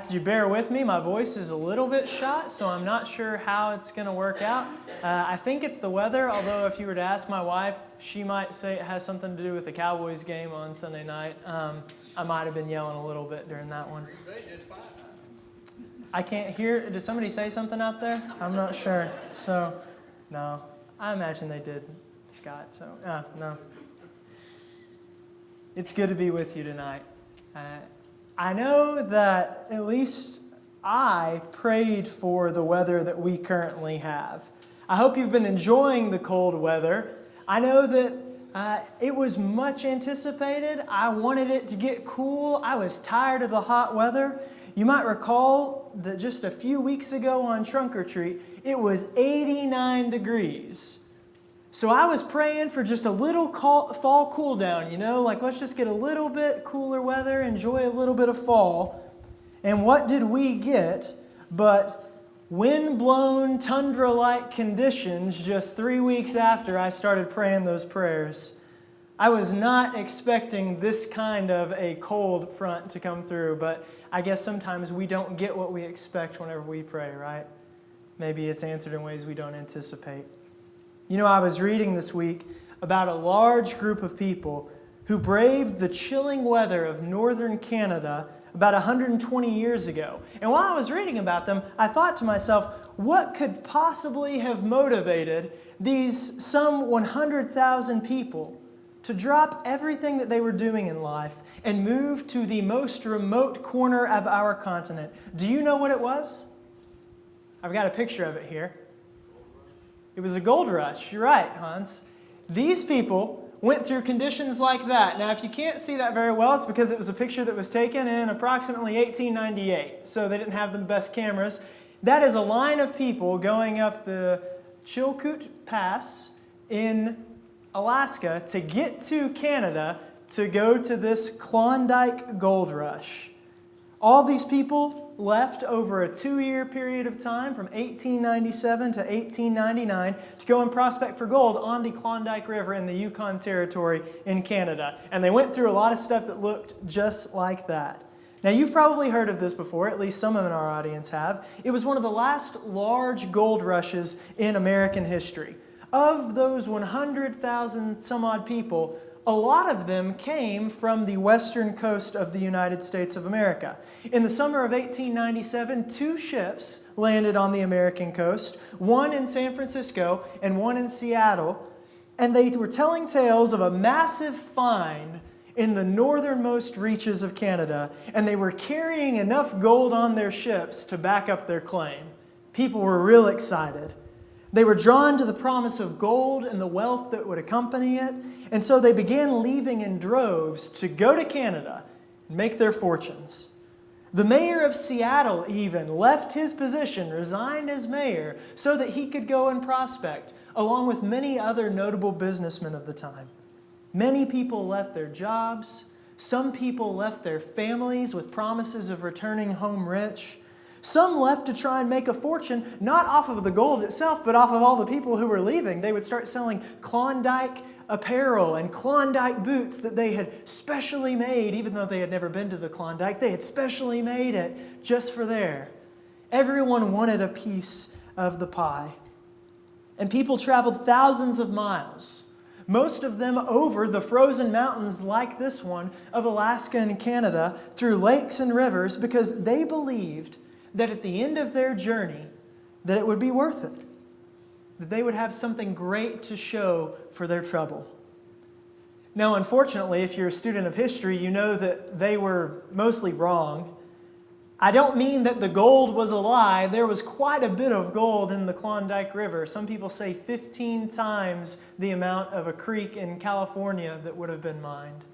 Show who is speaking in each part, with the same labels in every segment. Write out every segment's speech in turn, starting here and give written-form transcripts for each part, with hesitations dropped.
Speaker 1: ask that you bear with me. My voice is a little bit shot, so I'm not sure how it's going to work out. I think it's the weather, although if you were to ask my wife, she might say it has something to do with the Cowboys game on Sunday night. I might have been yelling a little bit during that one. I can't hear. Did somebody say something out there? I'm not sure. So, no. I imagine they did, Scott. So, no. It's good to be with you tonight. I know that at least I prayed for the weather that we currently have. I hope you've been enjoying the cold weather. I know that it was much anticipated. I wanted it to get cool. I was tired of the hot weather. You might recall that just a few weeks ago on Trunk or Treat, it was 89 degrees. So I was praying for just a little fall cool down, like let's just get a little bit cooler weather, enjoy a little bit of fall. And what did we get but wind-blown, tundra-like conditions just 3 weeks after I started praying those prayers? I was not expecting this kind of a cold front to come through, but I guess sometimes we don't get what we expect whenever we pray, right? Maybe it's answered in ways we don't anticipate. I was reading this week about a large group of people who braved the chilling weather of northern Canada about 120 years ago. And while I was reading about them, I thought to myself, what could possibly have motivated these some 100,000 people to drop everything that they were doing in life and move to the most remote corner of our continent? Do you know what it was? I've got a picture of it here. It was a gold rush. You're right, Hans. These people went through conditions like that. Now, if you can't see that very well, it's because it was a picture that was taken in approximately 1898, so they didn't have the best cameras. That is a line of people going up the Chilkoot Pass in Alaska to get to Canada to go to this Klondike gold rush. All these people left over a 2-year period of time from 1897 to 1899 to go and prospect for gold on the Klondike River in the Yukon Territory in Canada. And they went through a lot of stuff that looked just like that. Now, you've probably heard of this before, at least some in our audience have. It was one of the last large gold rushes in American history. Of those 100,000 some odd people, a lot of them came from the western coast of the United States of America. In the summer of 1897, 2 ships landed on the American coast, one in San Francisco and one in Seattle, and they were telling tales of a massive find in the northernmost reaches of Canada, and they were carrying enough gold on their ships to back up their claim. People were real excited. They were drawn to the promise of gold and the wealth that would accompany it, and so they began leaving in droves to go to Canada and make their fortunes. The mayor of Seattle even left his position, resigned as mayor, so that he could go and prospect, along with many other notable businessmen of the time. Many people left their jobs. Some people left their families with promises of returning home rich. Some left to try and make a fortune, not off of the gold itself, but off of all the people who were leaving. They would start selling Klondike apparel and Klondike boots that they had specially made, even though they had never been to the Klondike. They had specially made it just for there. Everyone wanted a piece of the pie. And people traveled thousands of miles, most of them over the frozen mountains like this one of Alaska and Canada, through lakes and rivers, because they believed that at the end of their journey, that it would be worth it. That they would have something great to show for their trouble. Now, unfortunately, if you're a student of history, you know that they were mostly wrong. I don't mean that the gold was a lie. There was quite a bit of gold in the Klondike River. Some people say 15 times the amount of a creek in California that would have been mined.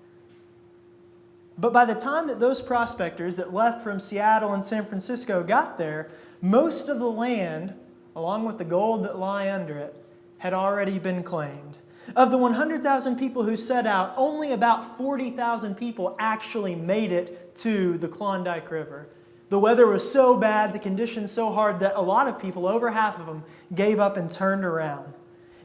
Speaker 1: But by the time that those prospectors that left from Seattle and San Francisco got there, most of the land, along with the gold that lay under it, had already been claimed. Of the 100,000 people who set out, only about 40,000 people actually made it to the Klondike River. The weather was so bad, the conditions so hard, that a lot of people, over half of them, gave up and turned around.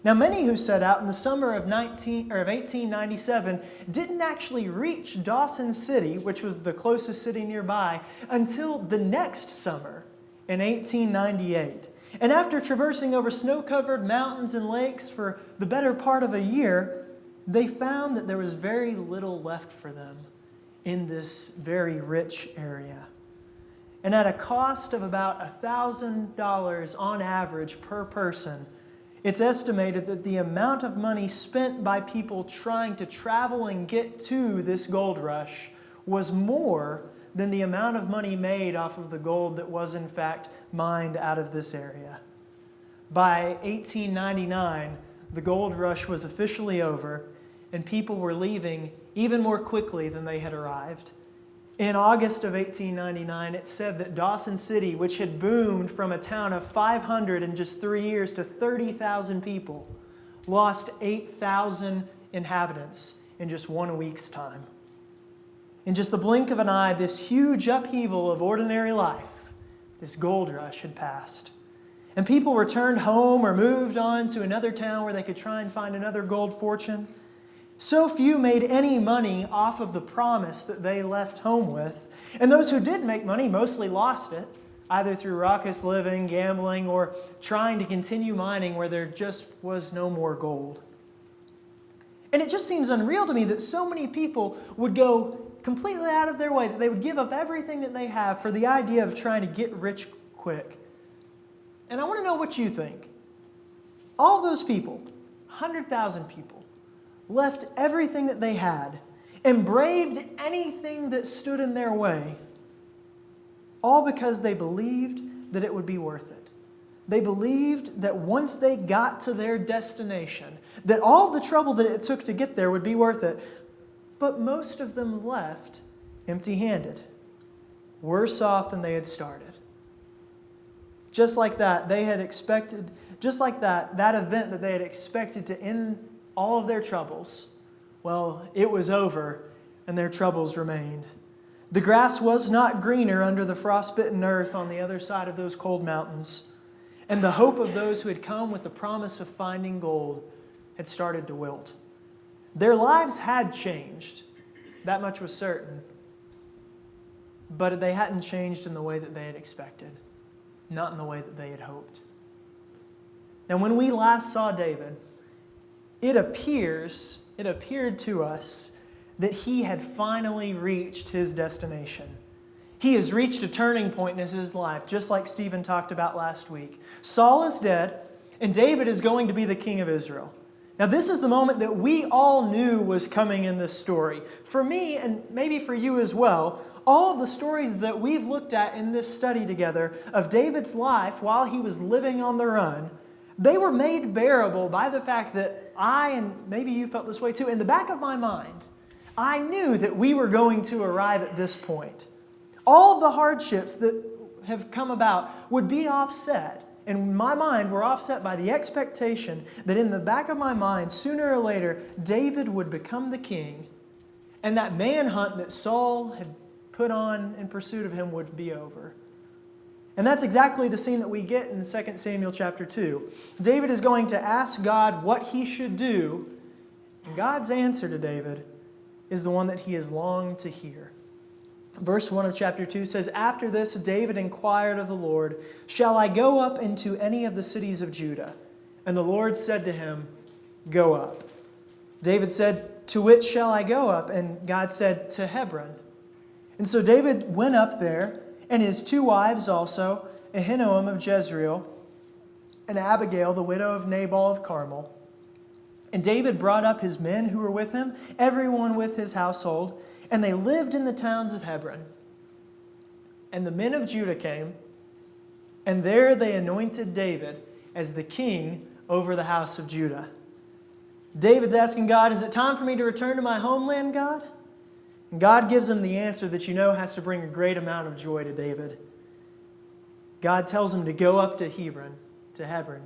Speaker 1: Now, many who set out in the summer of 1897 didn't actually reach Dawson City, which was the closest city nearby, until the next summer in 1898. And after traversing over snow-covered mountains and lakes for the better part of a year, they found that there was very little left for them in this very rich area. And at a cost of about $1,000 on average per person, it's estimated that the amount of money spent by people trying to travel and get to this gold rush was more than the amount of money made off of the gold that was in fact mined out of this area. By 1899, the gold rush was officially over, and people were leaving even more quickly than they had arrived. In August of 1899, it said that Dawson City, which had boomed from a town of 500 in just 3 years to 30,000 people, lost 8,000 inhabitants in just 1 week's time. In just the blink of an eye, this huge upheaval of ordinary life, this gold rush had passed. And people returned home or moved on to another town where they could try and find another gold fortune. So few made any money off of the promise that they left home with. And those who did make money mostly lost it, either through raucous living, gambling, or trying to continue mining where there just was no more gold. And it just seems unreal to me that so many people would go completely out of their way, that they would give up everything that they have for the idea of trying to get rich quick. And I want to know what you think. All those people, 100,000 people, left everything that they had and braved anything that stood in their way, all because they believed that it would be worth it. They believed that once they got to their destination, that all the trouble that it took to get there would be worth it. But most of them left empty-handed, worse off than they had started. Just like that, they had expected, just like that event that they had expected to end all of their troubles, well, it was over and their troubles remained. The grass was not greener under the frostbitten earth on the other side of those cold mountains, and the hope of those who had come with the promise of finding gold had started to wilt. Their lives had changed, that much was certain, but they hadn't changed in the way that they had expected, not in the way that they had hoped. Now, when we last saw David, it appeared to us that he had finally reached his destination. He has reached a turning point in his life, just like Stephen talked about last week. Saul is dead, and David is going to be the king of Israel. Now, this is the moment that we all knew was coming in this story. For me, and maybe for you as well, all of the stories that we've looked at in this study together of David's life while he was living on the run, they were made bearable by the fact that I, and maybe you felt this way too, in the back of my mind, I knew that we were going to arrive at this point. All of the hardships that have come about would be offset. In my mind, were offset by the expectation that in the back of my mind, sooner or later, David would become the king, and that manhunt that Saul had put on in pursuit of him would be over. And that's exactly the scene that we get in 2 Samuel chapter 2. David is going to ask God what he should do, and God's answer to David is the one that he has longed to hear. Verse 1 of chapter 2 says, "After this David inquired of the Lord, 'Shall I go up into any of the cities of Judah?' And the Lord said to him, 'Go up.' David said, 'To which shall I go up?' And God said, 'To Hebron.' And so David went up there, and his 2 wives also, Ahinoam of Jezreel, and Abigail, the widow of Nabal of Carmel. And David brought up his men who were with him, everyone with his household, and they lived in the towns of Hebron. And the men of Judah came, and there they anointed David as the king over the house of Judah." David's asking God, "Is it time for me to return to my homeland, God?" And God gives him the answer that you know has to bring a great amount of joy to David. God tells him to go up to Hebron.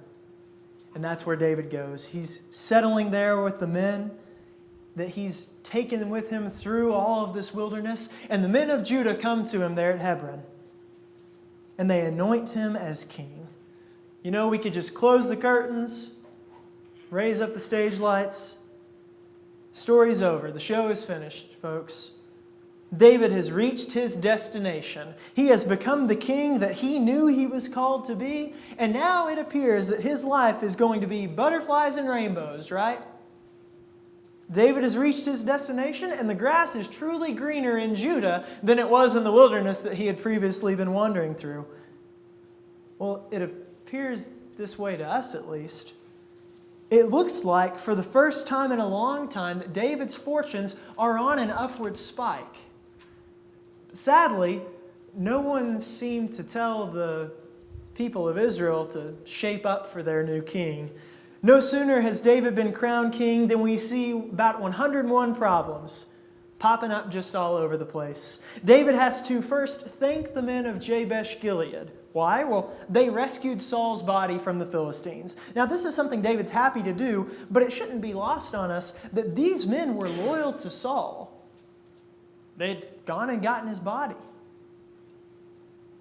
Speaker 1: And that's where David goes. He's settling there with the men that he's taken with him through all of this wilderness. And the men of Judah come to him there at Hebron. And they anoint him as king. You know, we could just close the curtains raise up the stage lights. Story's over. The show is finished, folks. David has reached his destination. He has become the king that he knew he was called to be, and now it appears that his life is going to be butterflies and rainbows, right? David has reached his destination, and the grass is truly greener in Judah than it was in the wilderness that he had previously been wandering through. Well, it appears this way to us, at least. It looks like, for the first time in a long time, that David's fortunes are on an upward spike. Sadly, no one seemed to tell the people of Israel to shape up for their new king. No sooner has David been crowned king than we see about 101 problems popping up just all over the place. David has to first thank the men of Jabesh Gilead. Why? Well, they rescued Saul's body from the Philistines. Now, this is something David's happy to do, but it shouldn't be lost on us that these men were loyal to Saul. They'd gone and gotten his body.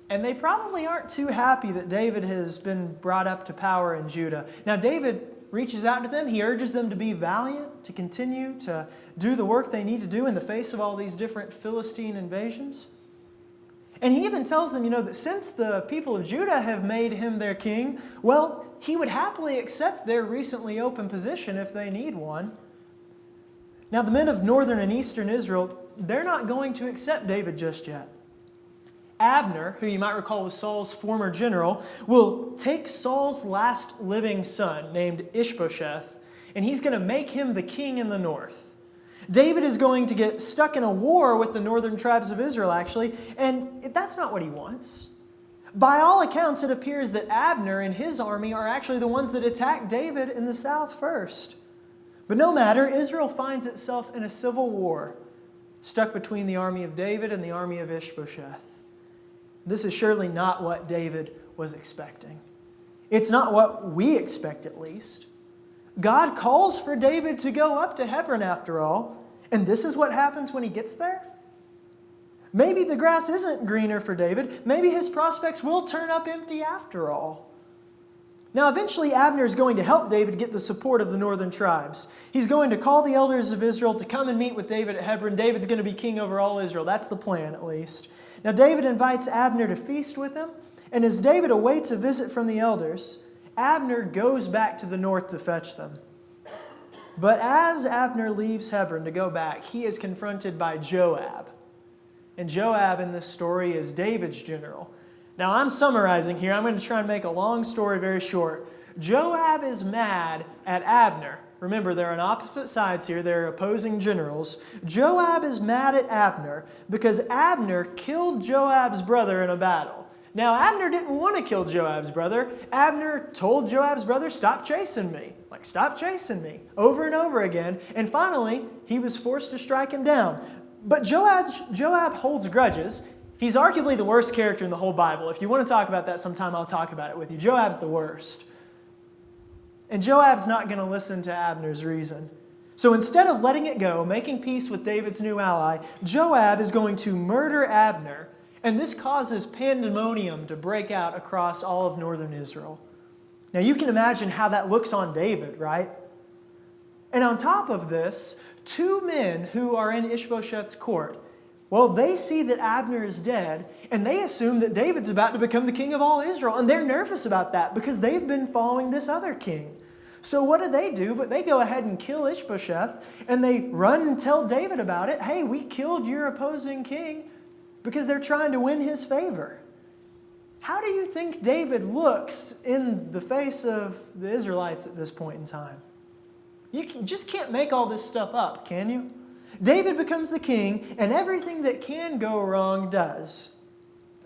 Speaker 1: And they probably aren't too happy that David has been brought up to power in Judah. Now, David reaches out to them. He urges them to be valiant, to continue to do the work they need to do in the face of all these different Philistine invasions. And he even tells them, that since the people of Judah have made him their king, well, he would happily accept their recently open position if they need one. Now, the men of northern and eastern Israel, they're not going to accept David just yet. Abner, who you might recall was Saul's former general, will take Saul's last living son, named Ishbosheth, and he's going to make him the king in the north. David is going to get stuck in a war with the northern tribes of Israel, actually, and that's not what he wants. By all accounts, it appears that Abner and his army are actually the ones that attacked David in the south first. But no matter, Israel finds itself in a civil war, stuck between the army of David and the army of Ishbosheth. This is surely not what David was expecting. It's not what we expect, at least. God calls for David to go up to Hebron after all, and this is what happens when he gets there? Maybe the grass isn't greener for David. Maybe his prospects will turn up empty after all. Now, eventually, Abner is going to help David get the support of the northern tribes. He's going to call the elders of Israel to come and meet with David at Hebron. David's going to be king over all Israel. That's the plan, at least. Now, David invites Abner to feast with him, and as David awaits a visit from the elders, Abner goes back to the north to fetch them. But as Abner leaves Hebron to go back, he is confronted by Joab. And Joab in this story is David's general. Now, I'm summarizing here. I'm going to try and make a long story very short. Joab is mad at Abner. Remember, they're on opposite sides here. They're opposing generals. Joab is mad at Abner because Abner killed Joab's brother in a battle. Now, Abner didn't want to kill Joab's brother. Abner told Joab's brother, stop chasing me. Stop chasing me. Over and over again. And finally, he was forced to strike him down. But Joab holds grudges. He's arguably the worst character in the whole Bible. If you want to talk about that sometime, I'll talk about it with you. Joab's the worst. And Joab's not going to listen to Abner's reason. So instead of letting it go, making peace with David's new ally, Joab is going to murder Abner. And this causes pandemonium to break out across all of northern Israel. Now you can imagine how that looks on David, right? And on top of this, two men who are in Ishbosheth's court, well, they see that Abner is dead, and they assume that David's about to become the king of all Israel. And they're nervous about that because they've been following this other king. So what do? But they go ahead and kill Ishbosheth, and they run and tell David about it. Hey, we killed your opposing king, because they're trying to win his favor. How do you think David looks in the face of the Israelites at this point in time? You just can't make all this stuff up, can you? David becomes the king, and everything that can go wrong does.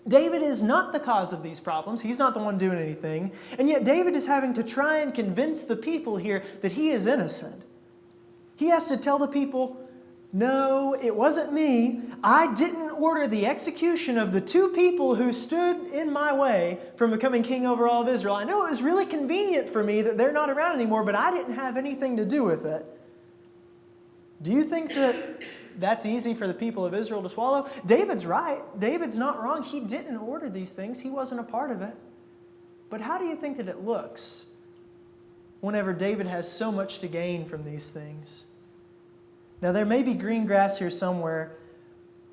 Speaker 1: David is not the cause of these problems. He's not the one doing anything. And yet David is having to try and convince the people here that he is innocent. He has to tell the people, no, it wasn't me. I didn't order the execution of the two people who stood in my way from becoming king over all of Israel. I know it was really convenient for me that they're not around anymore, but I didn't have anything to do with it. Do you think that that's easy for the people of Israel to swallow? David's right. David's not wrong. He didn't order these things. He wasn't a part of it. But how do you think that it looks? whenever David has so much to gain from these things? Now, there may be green grass here somewhere,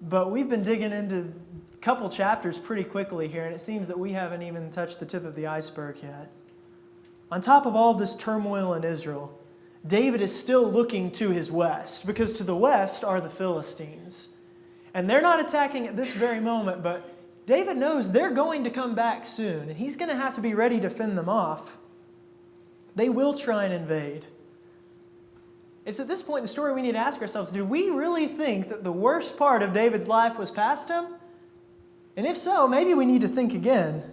Speaker 1: but we've been digging into a couple chapters pretty quickly here, and it seems that we haven't even touched the tip of the iceberg yet. On top of all of this turmoil in Israel, David is still looking to his west, because to the west are the Philistines. And they're not attacking at this very moment, but David knows they're going to come back soon, and he's going to have to be ready to fend them off. They will try and invade. It's at this point in the story we need to ask ourselves, do we really think that the worst part of David's life was past him? And if so, maybe we need to think again.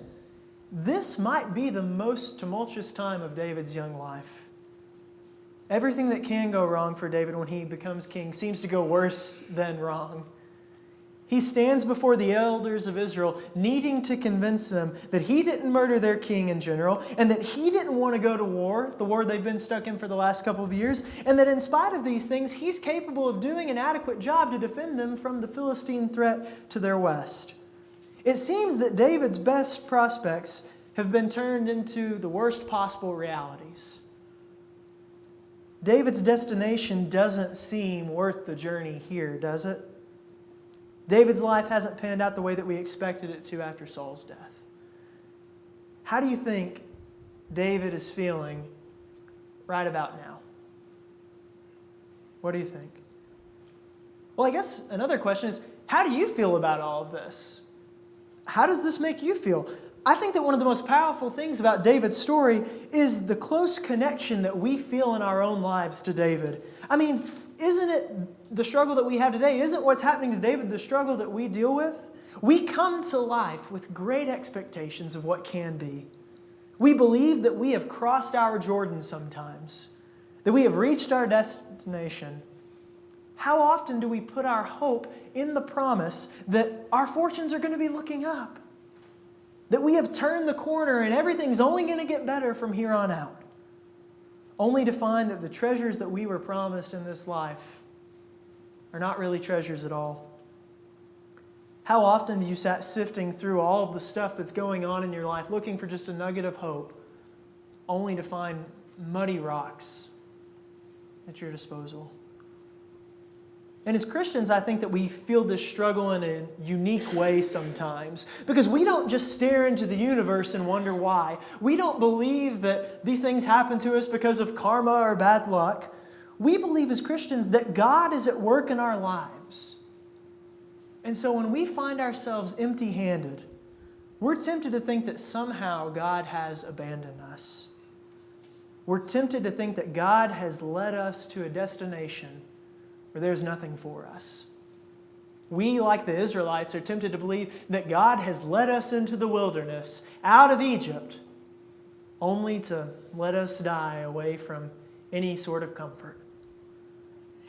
Speaker 1: This might be the most tumultuous time of David's young life. Everything that can go wrong for David when he becomes king seems to go worse than wrong. He stands before the elders of Israel, needing to convince them that he didn't murder their king in general, and that he didn't want to go to war, the war they've been stuck in for the last couple of years, and that in spite of these things, he's capable of doing an adequate job to defend them from the Philistine threat to their west. It seems that David's best prospects have been turned into the worst possible realities. David's destination doesn't seem worth the journey here, does it? David's life hasn't panned out the way that we expected it to after Saul's death. How do you think David is feeling right about now? What do you think? Well, I guess another question is, how do you feel about all of this? How does this make you feel? I think that one of the most powerful things about David's story is the close connection that we feel in our own lives to David. I mean, isn't it the struggle that we have today? Isn't what's happening to David the struggle that we deal with? We come to life with great expectations of what can be. We believe that we have crossed our Jordan sometimes, that we have reached our destination. How often do we put our hope in the promise that our fortunes are going to be looking up? That we have turned the corner and everything's only going to get better from here on out, only to find that the treasures that we were promised in this life are not really treasures at all. How often do you sat sifting through all of the stuff that's going on in your life, looking for just a nugget of hope, only to find muddy rocks at your disposal? And as Christians, I think that we feel this struggle in a unique way sometimes, because we don't just stare into the universe and wonder why. We don't believe that these things happen to us because of karma or bad luck. We believe as Christians that God is at work in our lives. And so when we find ourselves empty-handed, we're tempted to think that somehow God has abandoned us. We're tempted to think that God has led us to a destination where there's nothing for us. We, like the Israelites, are tempted to believe that God has led us into the wilderness, out of Egypt, only to let us die away from any sort of comfort.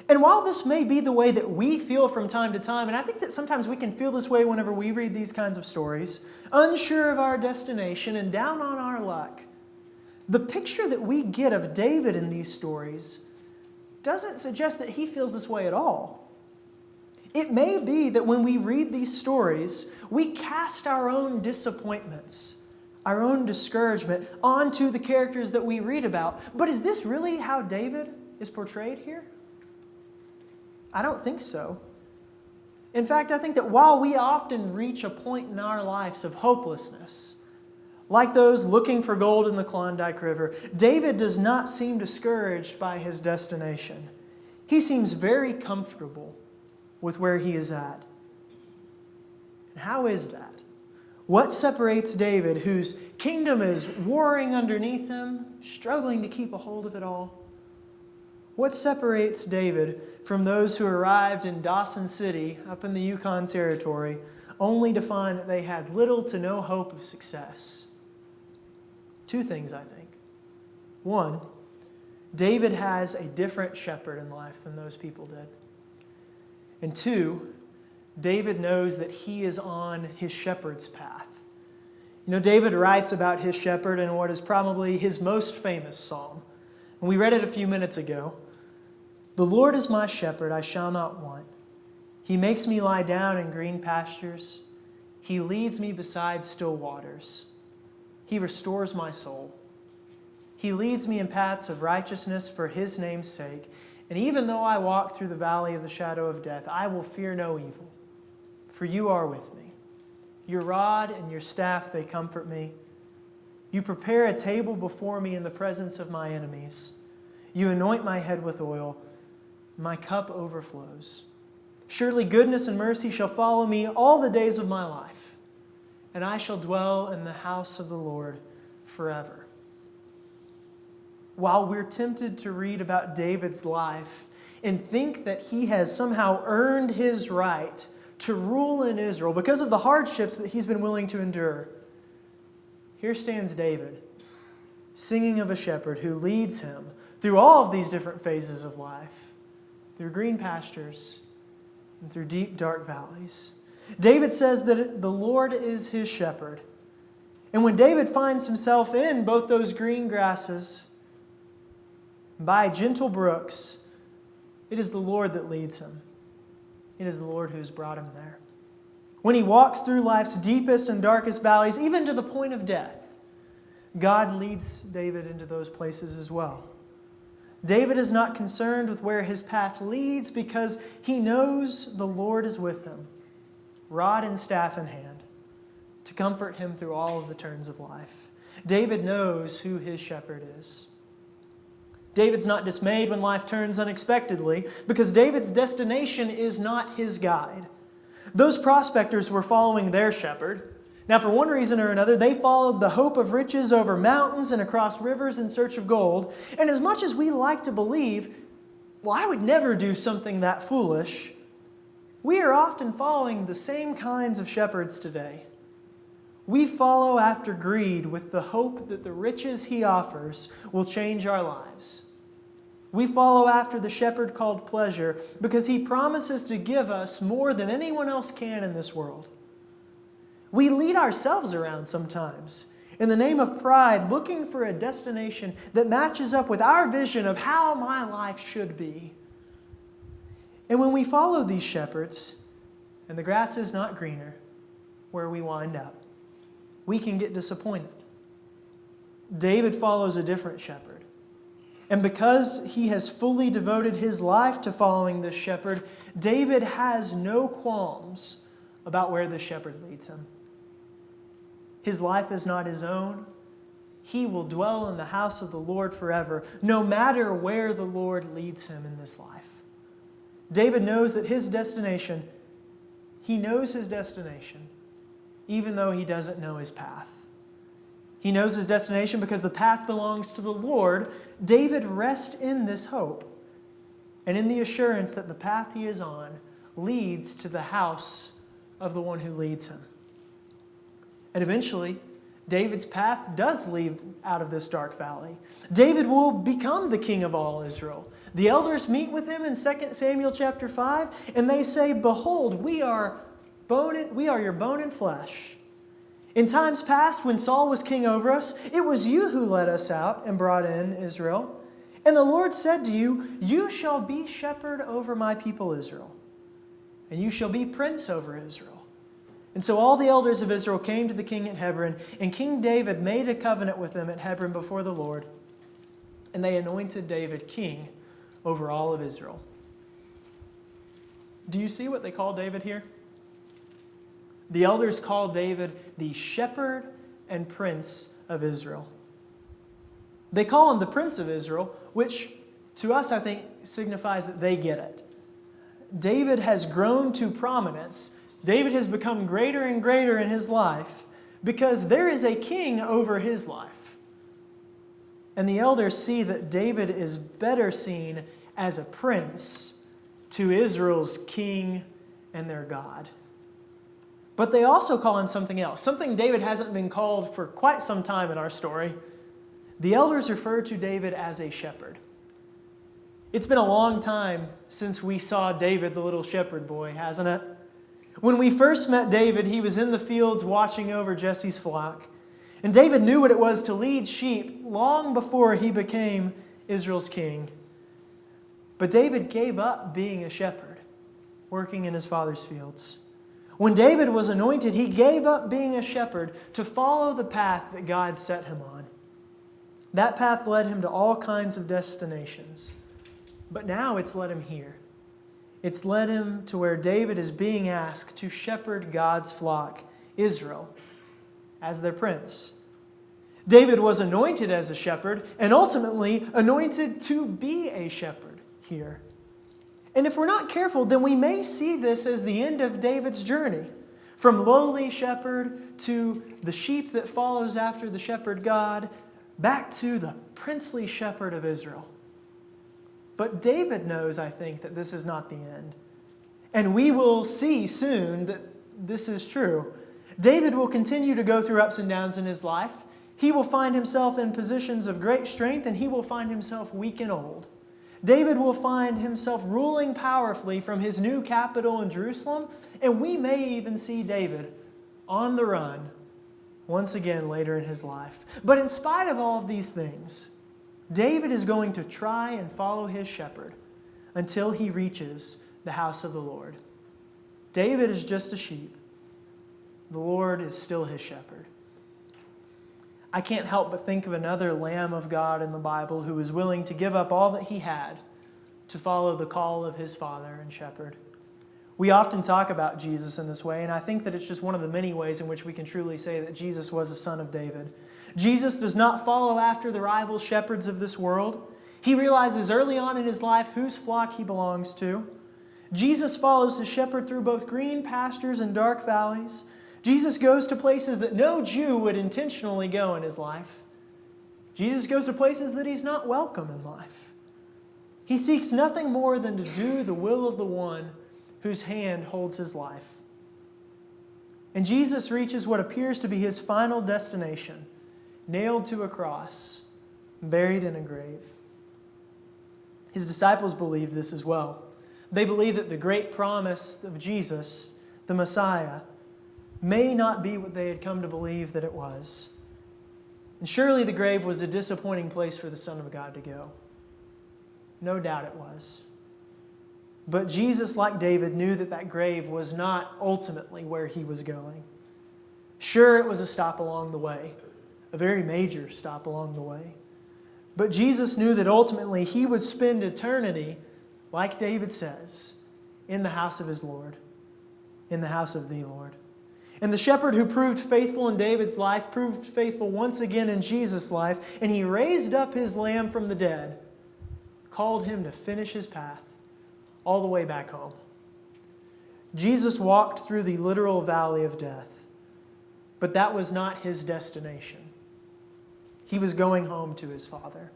Speaker 1: And while this may be the way that we feel from time to time, and I think that sometimes we can feel this way whenever we read these kinds of stories, unsure of our destination and down on our luck, the picture that we get of David in these stories doesn't suggest that he feels this way at all. It may be that when we read these stories, we cast our own disappointments, our own discouragement onto the characters that we read about. But is this really how David is portrayed here? I don't think so. In fact, I think that while we often reach a point in our lives of hopelessness, like those looking for gold in the Klondike River, David does not seem discouraged by his destination. He seems very comfortable with where he is at. And how is that? What separates David, whose kingdom is warring underneath him, struggling to keep a hold of it all? What separates David from those who arrived in Dawson City, up in the Yukon Territory, only to find that they had little to no hope of success? Two things, I think. One, David has a different shepherd in life than those people did. And two, David knows that he is on his shepherd's path. You know, David writes about his shepherd in what is probably his most famous psalm. And we read it a few minutes ago. The Lord is my shepherd, I shall not want. He makes me lie down in green pastures. He leads me beside still waters. He restores my soul. He leads me in paths of righteousness for His name's sake. And even though I walk through the valley of the shadow of death, I will fear no evil, for You are with me. Your rod and Your staff, they comfort me. You prepare a table before me in the presence of my enemies. You anoint my head with oil. My cup overflows. Surely goodness and mercy shall follow me all the days of my life, and I shall dwell in the house of the Lord forever. While we're tempted to read about David's life and think that he has somehow earned his right to rule in Israel because of the hardships that he's been willing to endure, here stands David, singing of a shepherd who leads him through all of these different phases of life, through green pastures and through deep, dark valleys. David says that the Lord is his shepherd. And when David finds himself in both those green grasses, by gentle brooks, it is the Lord that leads him. It is the Lord who has brought him there. When he walks through life's deepest and darkest valleys, even to the point of death, God leads David into those places as well. David is not concerned with where his path leads because he knows the Lord is with him, rod and staff in hand, to comfort him through all of the turns of life. David knows who his shepherd is. David's not dismayed when life turns unexpectedly because David's destination is not his guide. Those prospectors were following their shepherd. Now, for one reason or another, they followed the hope of riches over mountains and across rivers in search of gold. And as much as we like to believe, well, I would never do something that foolish, we are often following the same kinds of shepherds today. We follow after greed with the hope that the riches he offers will change our lives. We follow after the shepherd called pleasure because he promises to give us more than anyone else can in this world. We lead ourselves around sometimes in the name of pride, looking for a destination that matches up with our vision of how my life should be. And when we follow these shepherds, and the grass is not greener where we wind up, we can get disappointed. David follows a different shepherd. And because he has fully devoted his life to following this shepherd, David has no qualms about where this shepherd leads him. His life is not his own. He will dwell in the house of the Lord forever, no matter where the Lord leads him in this life. David knows that he knows his destination, even though he doesn't know his path. He knows his destination because the path belongs to the Lord. David rests in this hope and in the assurance that the path he is on leads to the house of the one who leads him. And eventually, David's path does lead out of this dark valley. David will become the king of all Israel. The elders meet with him in 2 Samuel chapter 5, and they say, "Behold, we are your bone and flesh. In times past, when Saul was king over us, it was you who led us out and brought in Israel. And the Lord said to you, you shall be shepherd over my people Israel, and you shall be prince over Israel." And so all the elders of Israel came to the king at Hebron, and King David made a covenant with them at Hebron before the Lord, and they anointed David king over all of Israel. Do you see what they call David here? The elders call David the shepherd and prince of Israel. They call him the prince of Israel, which to us I think signifies that they get it. David has grown to prominence. David has become greater and greater in his life because there is a king over his life. And the elders see that David is better seen as a prince to Israel's king and their God. But they also call him something else, something David hasn't been called for quite some time in our story. The elders refer to David as a shepherd. It's been a long time since we saw David, the little shepherd boy, hasn't it? When we first met David, he was in the fields watching over Jesse's flock. And David knew what it was to lead sheep long before he became Israel's king. But David gave up being a shepherd, working in his father's fields. When David was anointed, he gave up being a shepherd to follow the path that God set him on. That path led him to all kinds of destinations. But now it's led him here. It's led him to where David is being asked to shepherd God's flock, Israel, as their prince. David was anointed as a shepherd and ultimately anointed to be a shepherd here. And if we're not careful, then we may see this as the end of David's journey. From lowly shepherd to the sheep that follows after the shepherd God, back to the princely shepherd of Israel. But David knows, I think, that this is not the end. And we will see soon that this is true. David will continue to go through ups and downs in his life. He will find himself in positions of great strength, and he will find himself weak and old. David will find himself ruling powerfully from his new capital in Jerusalem, and we may even see David on the run once again later in his life. But in spite of all of these things, David is going to try and follow his shepherd until he reaches the house of the Lord. David is just a sheep. The Lord is still his shepherd. I can't help but think of another Lamb of God in the Bible who was willing to give up all that he had to follow the call of his Father and shepherd. We often talk about Jesus in this way, and I think that it's just one of the many ways in which we can truly say that Jesus was a son of David. Jesus does not follow after the rival shepherds of this world. He realizes early on in his life whose flock he belongs to. Jesus follows his shepherd through both green pastures and dark valleys. Jesus goes to places that no Jew would intentionally go in his life. Jesus goes to places that he's not welcome in life. He seeks nothing more than to do the will of the one whose hand holds his life. And Jesus reaches what appears to be his final destination, nailed to a cross, buried in a grave. His disciples believed this as well. They believed that the great promise of Jesus, the Messiah, may not be what they had come to believe that it was. And surely the grave was a disappointing place for the Son of God to go. No doubt it was. But Jesus, like David, knew that that grave was not ultimately where he was going. Sure, it was a stop along the way, a very major stop along the way. But Jesus knew that ultimately he would spend eternity, like David says, in the house of his Lord, in the house of the Lord. And the shepherd who proved faithful in David's life proved faithful once again in Jesus' life, and he raised up his lamb from the dead, called him to finish his path all the way back home. Jesus walked through the literal valley of death, but that was not his destination. He was going home to his Father.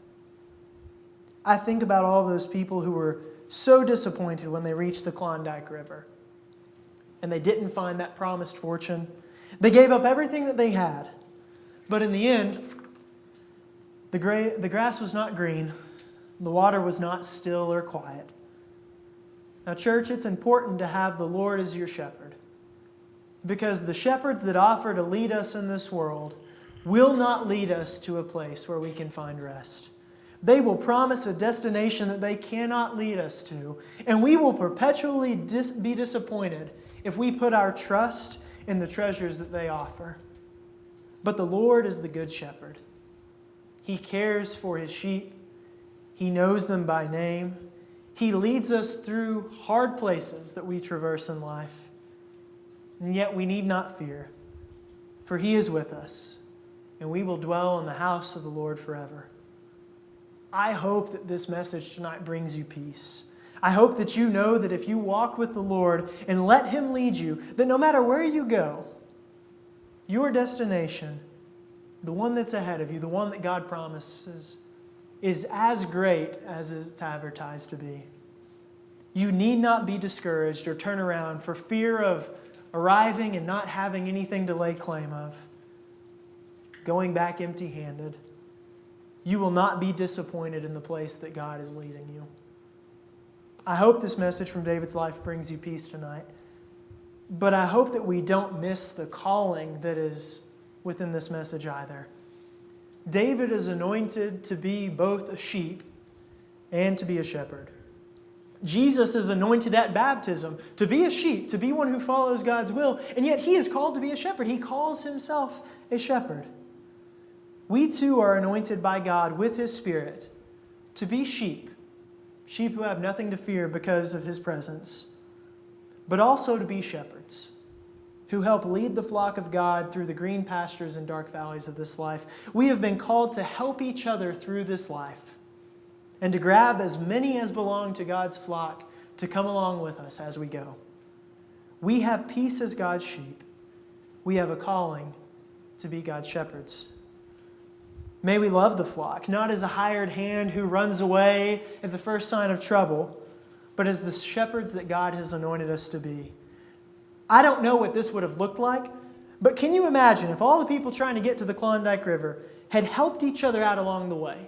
Speaker 1: I think about all those people who were so disappointed when they reached the Klondike River and they didn't find that promised fortune. They gave up everything that they had. But in the end, the grass was not green. The water was not still or quiet. Now, church, it's important to have the Lord as your shepherd, because the shepherds that offer to lead us in this world will not lead us to a place where we can find rest. They will promise a destination that they cannot lead us to, and we will perpetually be disappointed if we put our trust in the treasures that they offer. But the Lord is the good shepherd. He cares for his sheep. He knows them by name. He leads us through hard places that we traverse in life. And yet we need not fear, for he is with us, and we will dwell in the house of the Lord forever. I hope that this message tonight brings you peace. I hope that you know that if you walk with the Lord and let him lead you, that no matter where you go, your destination, the one that's ahead of you, the one that God promises, is as great as it's advertised to be. You need not be discouraged or turn around for fear of arriving and not having anything to lay claim of, going back empty-handed. You will not be disappointed in the place that God is leading you. I hope this message from David's life brings you peace tonight. But I hope that we don't miss the calling that is within this message either. David is anointed to be both a sheep and to be a shepherd. Jesus is anointed at baptism to be a sheep, to be one who follows God's will, and yet he is called to be a shepherd. He calls himself a shepherd. We too are anointed by God with His Spirit to be sheep who have nothing to fear because of His presence, but also to be shepherds who help lead the flock of God through the green pastures and dark valleys of this life. We have been called to help each other through this life and to grab as many as belong to God's flock to come along with us as we go. We have peace as God's sheep. We have a calling to be God's shepherds. May we love the flock, not as a hired hand who runs away at the first sign of trouble, but as the shepherds that God has anointed us to be. I don't know what this would have looked like, but can you imagine if all the people trying to get to the Klondike River had helped each other out along the way?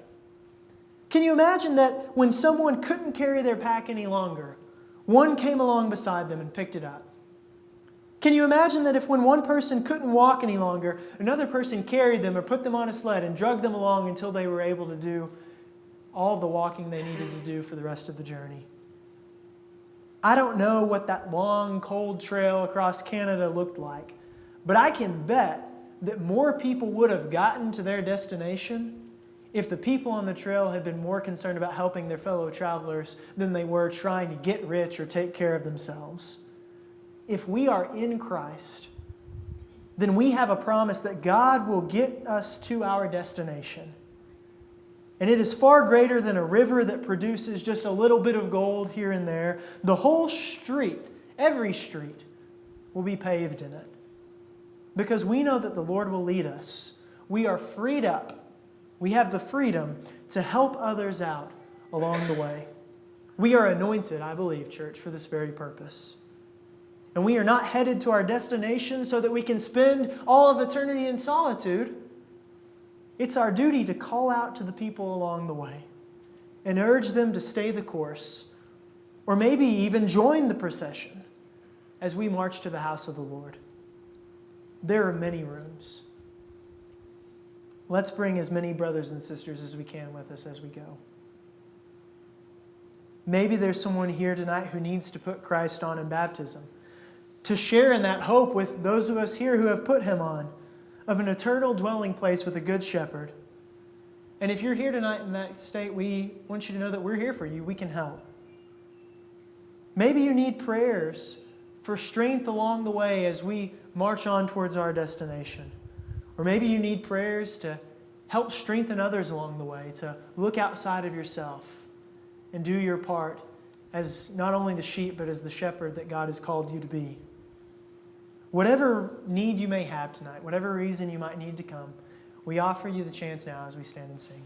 Speaker 1: Can you imagine that when someone couldn't carry their pack any longer, one came along beside them and picked it up? Can you imagine that if when one person couldn't walk any longer, another person carried them or put them on a sled and dragged them along until they were able to do all of the walking they needed to do for the rest of the journey? I don't know what that long, cold trail across Canada looked like, but I can bet that more people would have gotten to their destination if the people on the trail had been more concerned about helping their fellow travelers than they were trying to get rich or take care of themselves. If we are in Christ, then we have a promise that God will get us to our destination. And it is far greater than a river that produces just a little bit of gold here and there. The whole street, every street, will be paved in it. Because we know that the Lord will lead us. We are freed up. We have the freedom to help others out along the way. We are anointed, I believe, church, for this very purpose. And we are not headed to our destination so that we can spend all of eternity in solitude. It's our duty to call out to the people along the way and urge them to stay the course, or maybe even join the procession as we march to the house of the Lord. There are many rooms. Let's bring as many brothers and sisters as we can with us as we go. Maybe there's someone here tonight who needs to put Christ on in baptism, to share in that hope with those of us here who have put Him on, of an eternal dwelling place with a good shepherd. And if you're here tonight in that state, we want you to know that we're here for you. We can help. Maybe you need prayers for strength along the way as we march on towards our destination. Or maybe you need prayers to help strengthen others along the way, to look outside of yourself and do your part as not only the sheep, but as the shepherd that God has called you to be. Whatever need you may have tonight, whatever reason you might need to come, we offer you the chance now as we stand and sing.